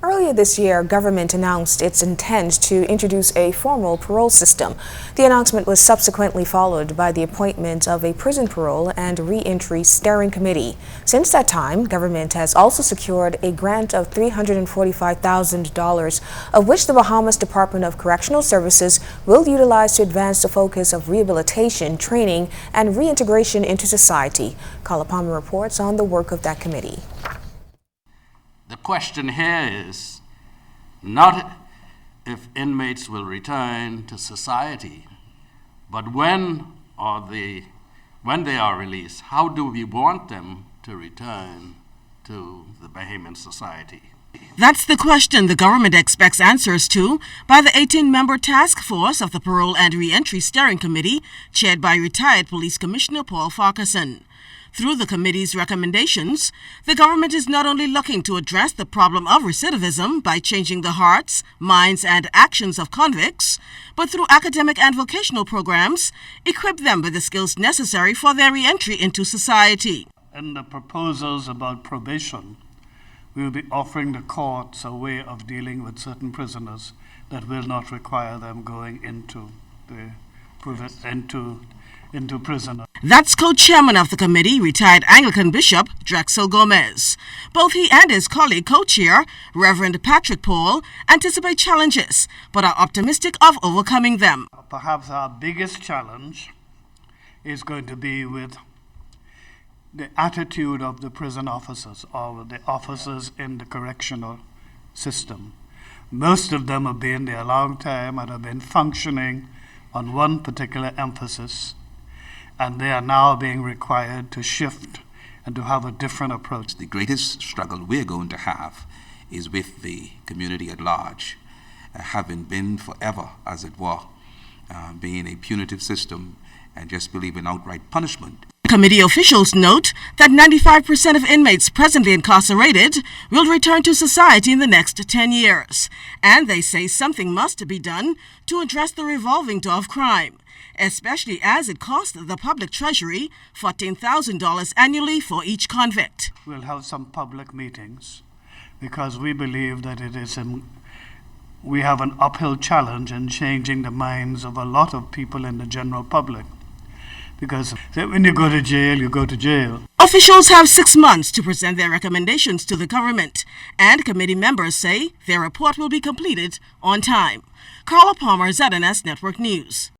Earlier this year, government announced its intent to introduce a formal parole system. The announcement was subsequently followed by the appointment of a prison parole and re-entry steering committee. Since that time, government has also secured a grant of $345,000, of which the Bahamas Department of Correctional Services will utilize to advance the focus of rehabilitation, training, and reintegration into society. Carla reports on the work of that committee. The question here is not if inmates will return to society, but when they are released, how do we want them to return to the Bahamian society? That's the question the government expects answers to by the 18-member task force of the Parole and Reentry Steering Committee, chaired by retired Police Commissioner Paul Farquharson. Through the committee's recommendations, the government is not only looking to address the problem of recidivism by changing the hearts, minds, and actions of convicts, but through academic and vocational programs, equip them with the skills necessary for their re-entry into society. In the proposals about probation, we will be offering the courts a way of dealing with certain prisoners that will not require them going into prison. That's co-chairman of the committee, retired Anglican Bishop Drexel Gomez. Both he and his colleague co-chair, Reverend Patrick Paul, anticipate challenges, but are optimistic of overcoming them. Perhaps our biggest challenge is going to be with the attitude of the prison officers or the officers in the correctional system. Most of them have been there a long time and have been functioning on one particular emphasis, and they are now being required to shift and to have a different approach. The greatest struggle we're going to have is with the community at large, having been forever, as it were, being a punitive system and just believing outright punishment. Committee officials note that 95% of inmates presently incarcerated will return to society in the next 10 years. And they say something must be done to address the revolving door of crime, especially as it costs the public treasury $14,000 annually for each convict. We'll have some public meetings because we believe that we have an uphill challenge in changing the minds of a lot of people in the general public. Because when you go to jail, you go to jail. Officials have 6 months to present their recommendations to the government, and committee members say their report will be completed on time. Carla, ZNS Network News.